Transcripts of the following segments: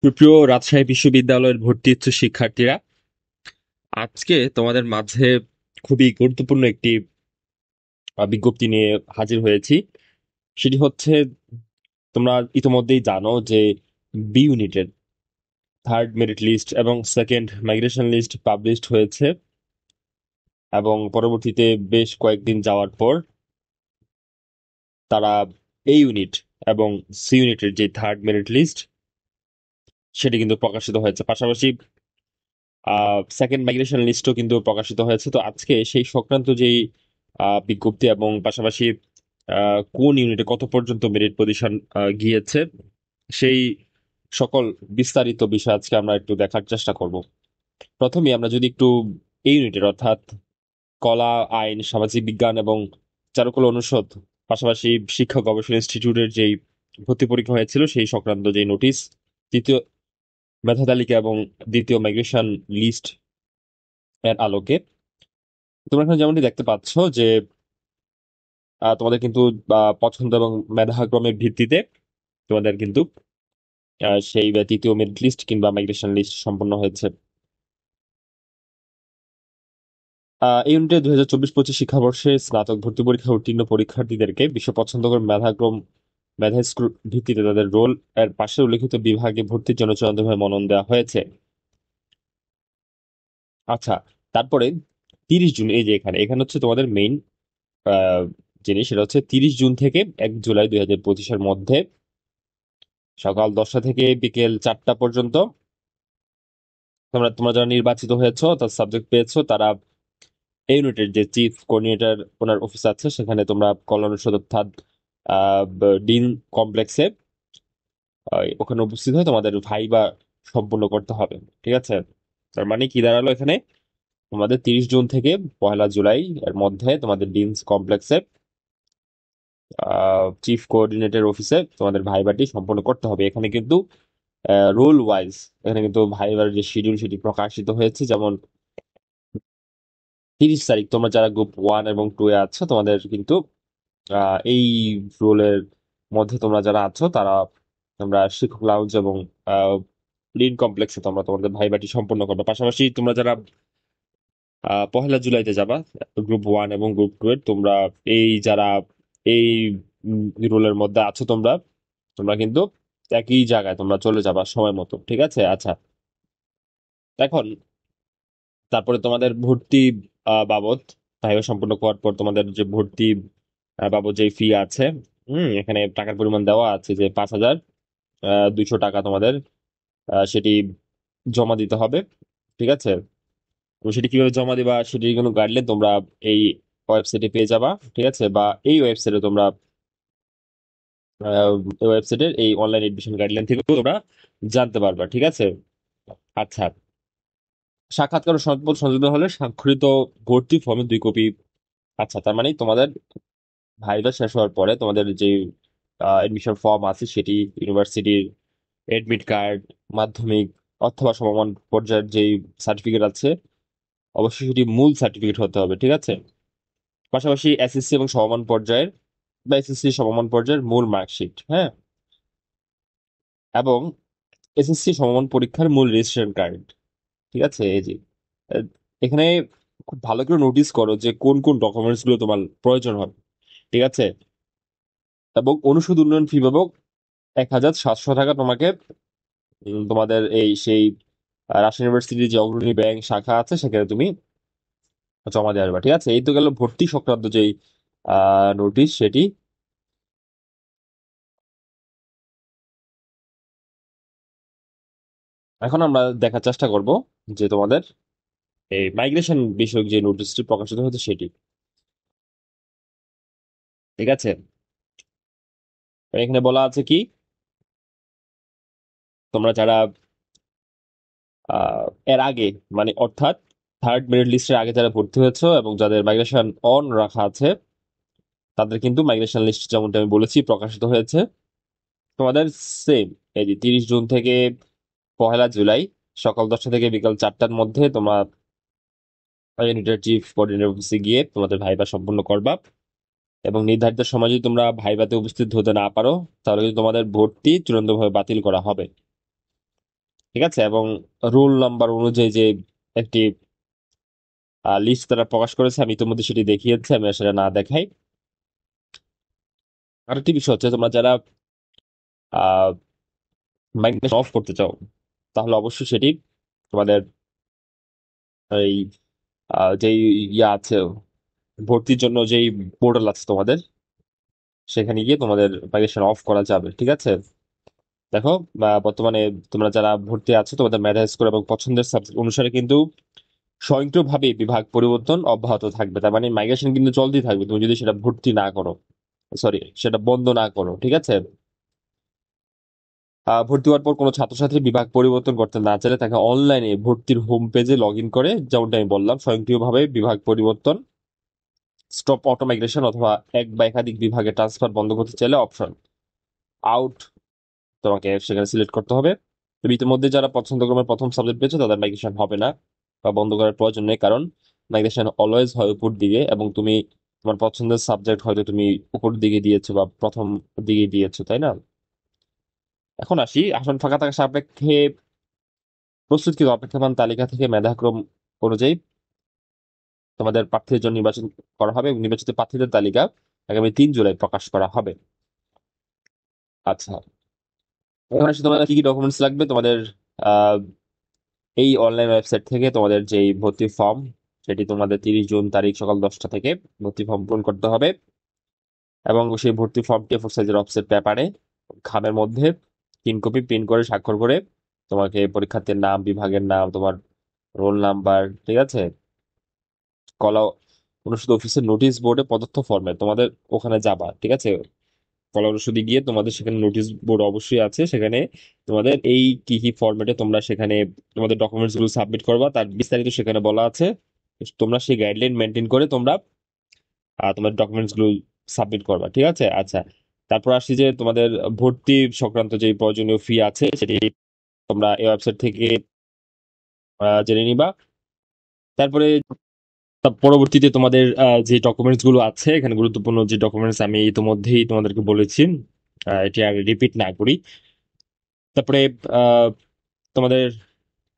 সুপ্রিয় রাজশাহী বিশ্ববিদ্যালয়ের ভর্তি ইচ্ছুক শিক্ষার্থীরা, আজকে তোমাদের মাঝে খুবই গুরুত্বপূর্ণ একটি বিজ্ঞপ্তি নিয়ে হাজির হয়েছি। সেটি হচ্ছে, তোমরা ইতোমধ্যেই জানো যে বি ইউনিটের থার্ড মেরিট লিস্ট এবং সেকেন্ড মাইগ্রেশন লিস্ট পাবলিশড হয়েছে, এবং পরবর্তীতে বেশ কয়েকদিন যাওয়ার পর তারা এ ইউনিট এবং সি ইউনিটের যে থার্ড মেরিট লিস্ট সেটি কিন্তু প্রকাশিত হয়েছে। পাশাপাশি সেকেন্ড মাইগ্রেশন লিস্টও কিন্তু প্রকাশিত হয়েছে। তো আজকে সেই সংক্রান্ত যেই বিজ্ঞপ্তি এবং পাশাপাশি কোন ইউনিটে কত পর্যন্ত মেরিট পজিশন গিয়েছে, সেই সকল বিস্তারিত বিষয় আজকে আমরা একটু দেখার চেষ্টা করব। প্রথমে আমরা যদি একটু এই ইউনিটের অর্থাৎ কলা, আইন, সামাজিক বিজ্ঞান এবং চারুকলা অনুষদ, পাশাপাশি শিক্ষা গবেষণা ইনস্টিটিউটের যেই ভর্তি পরীক্ষা হয়েছিল সেই সংক্রান্ত যে নোটিশ, তৃতীয় মেধা তালিকা এবং দ্বিতীয় মাইগ্রেশন লিস্ট এর আলোকে তোমরা এখানে যেমনটি দেখতে পাচ্ছ যে তোমাদের কিন্তু পছন্দ এবং মেধাক্রমের ভিত্তিতে তোমাদের কিন্তু সেই তৃতীয় মেরিট লিস্ট কিংবা মাইগ্রেশন লিস্ট সম্পন্ন হয়েছে। এই ইউনিটে 2024-25 শিক্ষাবর্ষে স্নাতক ভর্তি পরীক্ষা উত্তীর্ণ পরীক্ষার্থীদেরকে বিশ্ব পছন্দক্রম মেধাক্রম মেধা স্কোর ভিত্তিতে তাদের রোল এর পাশে উল্লেখিত বিভাগে ভর্তির জন্য চূড়ান্তভাবে মনোনয়ন দেওয়া হয়েছে। আচ্ছা, তারপরে 30 জুন, এই যে এখানে এখানে হচ্ছে তোমাদের মেইন জিনিস, সেটা হচ্ছে 30 জুন থেকে 1 জুলাই 2025-এর মধ্যে সকাল 10টা থেকে বিকেল 4টা পর্যন্ত তোমরা তোমরা যারা নির্বাচিত হয়েছো, তার সাবজেক্ট পেয়েছো, তারা এই ইউনিটের যে চিফ কোঅর্ডিনেটর ওনার অফিস আছে সেখানে তোমরা কল্যাণ অনুষদ অর্থাৎ ডিন কমপ্লেক্সে ওখানে উপস্থিত হয়ে তোমাদের ভাইবা সম্পূর্ণ করতে হবে। ঠিক আছে? তার মানে কি দাঁড়ালো এখানে, তোমাদের 30 জুন থেকে 1 জুলাই এর মধ্যে তোমাদের ডিনস কমপ্লেক্সে চিফ কোঅর্ডিনেটর অফিসে তোমাদের ভাইবাটি সম্পন্ন করতে হবে। এখানে কিন্তু রোল ওয়াইজ এখানে কিন্তু ভাইবার যে শিডিউল সেটি প্রকাশিত হয়েছে। যেমন 30 তারিখ তোমরা যারা গ্রুপ 1 এবং 2 এ আছো, তোমাদের কিন্তু এই রোলের মধ্যে তোমরা যারা আছো তারা তোমরা শিক্ষক লাউঞ্জ এবং লিন কমপ্লেক্সে তোমরা তোমাদের ভাইবাটি সম্পন্ন করবে। পাশাপাশি তোমরা যারা 1 জুলাইতে যাবা, গ্রুপ 1 এবং গ্রুপ 2 এর তোমরা যারা এই রোলের মধ্যে আছো, তোমরা তোমরা কিন্তু একই জায়গায় তোমরা চলে যাবা সময় মতো। ঠিক আছে? আচ্ছা, এখন তারপরে তোমাদের ভর্তি বাবদ ভাইবা সম্পূর্ণ করার পর তোমাদের যে ভর্তি বাবদ যে ফি আছে, এখানে টাকার পরিমাণ দেওয়া আছে যে 5,200 টাকা তোমাদের সেটি জমা দিতে হবে। ঠিক আছে? তো সেটি কিভাবে জমা দিবা সেটির কোনো গাইডলাইন তোমরা এই ওয়েবসাইটে পেয়ে যাবা। ঠিক আছে? বা এই ওয়েবসাইটে তোমরা এই ওয়েবসাইটের এই অনলাইন এডমিশন গাইডলাইন থেকে তোমরা জানতে পারবা। ঠিক আছে? আচ্ছা, সাক্ষাৎকার ও সনদ সংযুক্ত হলে স্বাক্ষরিত ভর্তি ফর্মে 2 কপি। আচ্ছা, তার মানে তোমাদের ভাইবা শেষ হওয়ার পরে তোমাদের যে এডমিশন ফর্ম আছে সেটি, ইউনিভার্সিটির এডমিট কার্ড, মাধ্যমিক অথবা সমমান পর্যায়ের যেই সার্টিফিকেট আছে, অবশ্যই সেটি মূল সার্টিফিকেট হতে হবে। ঠিক আছে? পাশাপাশি এসএসসি এবং সমমান পর্যায়ের বা এসএসসি সমমান পর্যায়ের মূল মার্কশিট, হ্যাঁ, এবং এসএসসি সমমান পরীক্ষার মূল রেজিস্ট্রেশন কার্ড। ঠিক আছে? এই যে আহ, এখানে খুব ভালো করে নোটিস করো যে কোন কোন ডকুমেন্টস গুলো তোমার প্রয়োজন হবে। ঠিক আছে? এবং অনুষদ উন্নয়ন ফি পাবো 1,700 টাকা তোমাকে তোমাদের এই সেই রাজশাহী ইউনিভার্সিটির যে অগ্রণী ব্যাংক শাখা আছে সেখানে তুমি জমা দিয়ে আসবা। ঠিক আছে? এই তো গেল ভর্তি সংক্রান্ত যেই নোটিশ সেটি। এখন আমরা দেখার চেষ্টা করব যে তোমাদের এই মাইগ্রেশন বিষয়ক যে নোটিশটি প্রকাশিত হয়েছে সেটি। ঠিক আছে? এখানে বলা আছে কি, তোমরা যারা এর আগে, মানে অর্থাৎ থার্ড মেরিট লিস্টের আগে যারা ভর্তি হয়েছে এবং যাদের মাইগ্রেশন অন রাখা আছে, তাদের কিন্তু মাইগ্রেশন লিস্ট যেমনটা আমি বলেছি প্রকাশিত হয়েছে। তোমাদের সেম এই যে 30 জুন থেকে 1 জুলাই সকাল 10টা থেকে বিকাল 4টার মধ্যে তোমার ইউনিটের চিফ কোঅর্ডিনেটর অফিসে গিয়ে তোমাদের ভাইবা সম্পন্ন করবা। এবং নির্ধারিত সময় যদি তোমরা ভাইভাতে উপস্থিত হতে না পারো, তাহলে কিন্তু তোমাদের ভর্তি চূড়ান্তভাবে বাতিল করা হবে। ঠিক আছে, এবং রোল নাম্বার অনুযায়ী যে একটি লিস্ট তারা প্রকাশ করেছে, আমি ইতিমধ্যে সেটি দেখিয়েছি, আমি আর সেটা না দেখাই। আরেকটি বিষয় হচ্ছে, তোমরা যারা মাইগ্রেশন অফ করতে চাও তাহলে অবশ্যই সেটি তোমাদের এই যেই ইয়া আছে, ভর্তির জন্য যেই পোর্টাল আছে তোমাদের, সেখানে গিয়ে তোমাদের মাইগ্রেশন অফ করা যাবে। ঠিক আছে, দেখো বর্তমানে তোমরা যারা ভর্তি আছো তোমাদের মেধা স্কোর এবং পছন্দের সাবজেক্ট অনুসারে কিন্তু স্বয়ংক্রিয়ভাবে বিভাগ পরিবর্তন অব্যাহত থাকবে। তার মানে মাইগ্রেশন কিন্তু চলতেই থাকবে তুমি যদি সেটা ভর্তি না করো, সরি সেটা বন্ধ না করো। ঠিক আছে, ভর্তি হওয়ার পর কোনো ছাত্রছাত্রী বিভাগ পরিবর্তন করতে না চাইলে তাকে অনলাইনে ভর্তির হোম পেজে লগ ইন করে, যেমনটা আমি বললাম, স্বয়ংক্রিয়ভাবে বিভাগ পরিবর্তন, স্টপ অটো মাইগ্রেশন অথবা এক বা একাধিক বিভাগে ট্রান্সফার বন্ধ করতে চাইলে অপশন আউট তোমাকে সেখানে সিলেক্ট করতে হবে। তুমি ইতিমধ্যে যারা পছন্দ ক্রমের প্রথম সাবজেক্ট পেয়েছো তাদের মাইগ্রেশন হবে না বা বন্ধ করার প্রয়োজন নেই, কারণ মাইগ্রেশন অলওয়েজ হয় উপর দিকে, এবং তুমি তোমার পছন্দের সাবজেক্ট হয়তো তুমি উপর দিকে দিয়েছো বা প্রথম দিকে দিয়েছো, তাই না? এখন আসি, আসন ফাঁকা থাকা সাপেক্ষে প্রস্তুতকৃত অপেক্ষমান তালিকা থেকে মেধাক্রম অনুযায়ী তোমাদের প্রার্থীদের জন্য নির্বাচন করা হবে, এবং নির্বাচিত প্রার্থীদের তালিকা আগামী 3 জুলাই প্রকাশ করা হবে। আচ্ছা, এখন আসি তোমাদের কি কি ডকুমেন্টস লাগবে। তোমাদের আহ, এই অনলাইন ওয়েবসাইট থেকে তোমাদের যে ভর্তি ফর্ম, সেটি তোমাদের 30 জুন তারিখ সকাল 10টা থেকে ভর্তি ফর্ম পূরণ করতে হবে, এবং সেই ভর্তি ফর্মটি A4 সাইজের অফসেট পেপারে খামের মধ্যে 3 কপি প্রিন্ট করে স্বাক্ষর করে তোমাকে পরীক্ষার্থীর নাম, বিভাগের নাম, তোমার রোল নাম্বার, ঠিক আছে, কলা অনুষদ অফিসের নোটিশ বোর্ডে প্রদত্ত ফর্মে তোমাদের ওখানে যাবা। ঠিক আছে, কলা অনুষদে গিয়ে তোমাদের সেখানে নোটিশ বোর্ড অবশ্যই আছে, সেখানে তোমাদের এই কি কি ফরম্যাটে তোমরা সেখানে তোমাদের ডকুমেন্টস গুলো সাবমিট করবা তার বিস্তারিত সেখানে বলা আছে। তোমরা সেই গাইডলাইন মেনটেন করে তোমরা তোমাদের ডকুমেন্টস গুলো সাবমিট করবা। ঠিক আছে, আচ্ছা, তারপর আসছি যে তোমাদের ভর্তি সংক্রান্ত যে প্রয়োজনীয় ফি আছে সেটি তোমরা এই ওয়েবসাইট থেকে জেনে নিবা। তারপরে পরবর্তীতে তোমাদের যে ডকুমেন্টস গুলো আছে, এখানে গুরুত্বপূর্ণ যে ডকুমেন্টস আমি ইতিমধ্যেই তোমাদেরকে বলেছি, এটি আর রিপিট না করি। তারপরে আহ, তোমাদের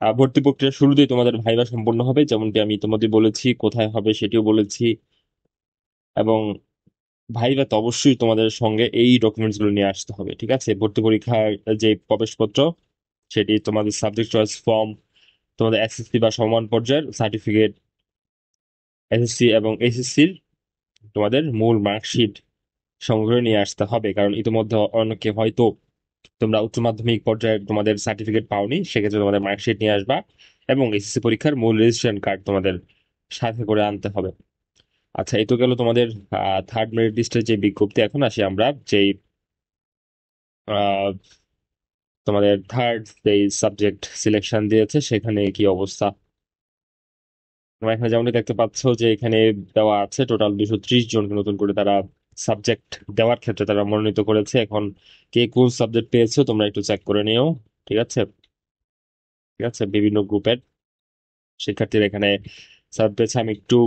ভর্তি প্রক্রিয়ার শুরুতেই তোমাদের ভাইভা সম্পন্ন হবে, যেমনটি আমি ইতিমধ্যে বলেছি, কোথায় হবে সেটিও বলেছি। এবং ভাইভাতে অবশ্যই তোমাদের সঙ্গে এই ডকুমেন্টস গুলো নিয়ে আসতে হবে। ঠিক আছে, ভর্তি পরীক্ষার যে প্রবেশপত্র, সেটি তোমাদের সাবজেক্ট চয়েস ফর্ম, তোমাদের এসএসসি বা সমান পর্যায়ের সার্টিফিকেট, এসএসসি এবং এসএসসির তোমাদের মূল মার্কশিট সংগ্রহ নিয়ে আসতে হবে, কারণ ইতিমধ্যে অনেকে হয়তো তোমরা উচ্চ মাধ্যমিক পর্যায়ে তোমাদের সার্টিফিকেট পাওনি, সেক্ষেত্রে তোমাদের মার্কশিট নিয়ে আসবা, এবং এসএসসি পরীক্ষার মূল রেজিস্ট্রেশন কার্ড তোমাদের সাথে করে আনতে হবে। আচ্ছা, এই তো গেল তোমাদের থার্ড মেরিট লিস্টের যে বিজ্ঞপ্তি। এখন আসি আমরা যেই আহ, তোমাদের থার্ড যেই সাবজেক্ট সিলেকশন দিয়েছে সেখানে কি অবস্থা। তোমরা এখানে যেমন দেখতে পাচ্ছ যে এখানে দেওয়া আছে টোটাল 230 জনকে নতুন করে তারা সাবজেক্ট দেওয়ার ক্ষেত্রে তারা মনোনীত করেছে। এখন কে কোন সাবজেক্ট পেয়েছো তোমরা একটু চেক করে নিও। ঠিক আছে, ঠিক আছে, বিভিন্ন গ্রুপের শিক্ষার্থীরা এখানে সাবজেক্ট পেয়েছে। আমি একটু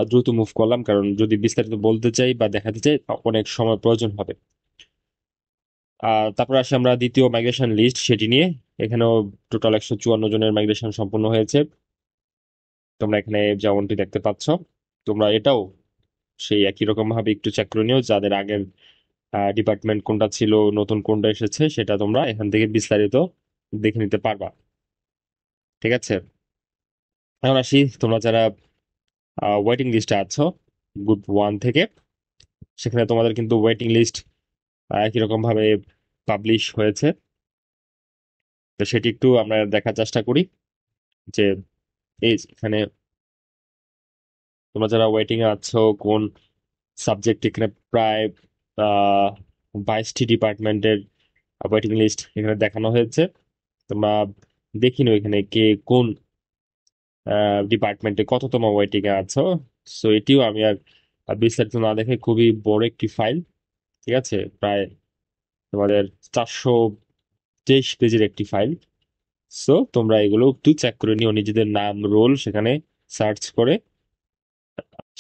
দ্রুত মুভ করলাম, কারণ যদি বিস্তারিত বলতে চাই বা দেখাতে চাই অনেক সময় প্রয়োজন হবে। তারপর আসি আমরা দ্বিতীয় মাইগ্রেশন লিস্ট সেটি নিয়ে। এখানেও টোটাল 154 জনের মাইগ্রেশন সম্পূর্ণ হয়েছে। তোমরা এখানে যেমনটি দেখতে পাচ্ছ, তোমরা এটাও সেই একই রকম ভাবে একটু চেক করে নিও, যাদের আগের ডিপার্টমেন্ট কোনটা ছিল, নতুন কোনটা এসেছে, সেটা তোমরা এখান থেকে বিস্তারিত দেখে নিতে পারবা। ঠিক আছে, এখন আসি তোমরা যারা ওয়েটিং লিস্টে আছো গ্রুপ 1 থেকে, সেখানে তোমাদের কিন্তু ওয়েটিং লিস্ট একই রকম ভাবে পাবলিশ হয়েছে। তো সেটি একটু আমরা দেখার চেষ্টা করি যে এই এখানে তোমরা যারা ওয়েটিং এ আছো কোন সাবজেক্ট, এখানে প্রায় 22টি ডিপার্টমেন্টের ওয়েটিং লিস্ট এখানে দেখানো হয়েছে। তোমরা দেখিনো এখানে কে কোন ডিপার্টমেন্টে কততম ওয়েটিং এ আছো। সো এটিও আমি আর বিস্তারিত না দেখে, খুবই বড় একটি ফাইল, ঠিক আছে, প্রায় তোমাদের 423 পেজের একটি ফাইল। সো তোমরা এগুলো একটু চেক করে নিও, নিজেদের নাম রোল সেখানে সার্চ করে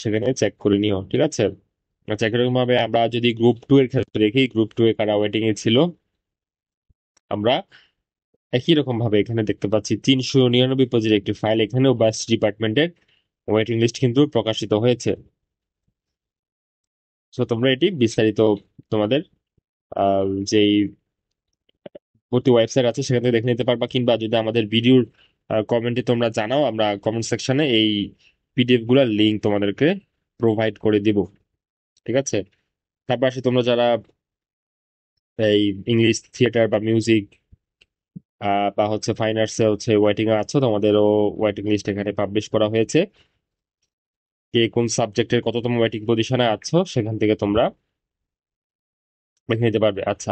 সেখানে চেক করে নিও। ঠিক আছে, আচ্ছা, একরকম ভাবে আমরা যদি গ্রুপ 2 এর ক্ষেত্রে দেখি, গ্রুপ 2 এ কারা ওয়েটিং এ ছিল, আমরা একই রকম ভাবে এখানে দেখতে পাচ্ছি 399 পেজের একটি ফাইল, এখানেও বাস ডিপার্টমেন্টের ওয়েটিং লিস্ট কিন্তু প্রকাশিত হয়েছে। তো তোমরা এটি বিস্তারিত তোমাদের যেই ভর্তি ওয়েবসাইট আছে সেখান থেকে দেখে নিতে পারবা, কিংবা যদি আমাদের ভিডিওর কমেন্টে তোমরা জানাও, আমরা কমেন্ট সেকশনে এই পিডিএফ গুলার লিঙ্ক তোমাদেরকে প্রোভাইড করে দিব। ঠিক আছে। তারপর আসে তোমরা যারা এই ইংলিশ থিয়েটার বা মিউজিক বা হচ্ছে ফাইন আর্টসে হচ্ছে ওয়েটিং এ আছো, তোমাদেরও ওয়েটিং লিস্ট এখানে পাবলিশ করা হয়েছে। কে কোন সাবজেক্টের কততম ওয়েটিং পজিশনে আছো সেখান থেকে তোমরা দেখে নিতে পারবে। আচ্ছা,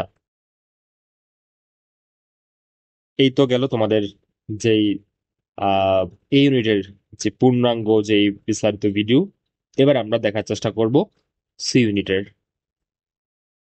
এই তো গেল তোমাদের যেই আহ এই ইউনিটের যে পূর্ণাঙ্গ যেই বিস্তারিত ভিডিও। এবার আমরা দেখার চেষ্টা করব সি ইউনিটের।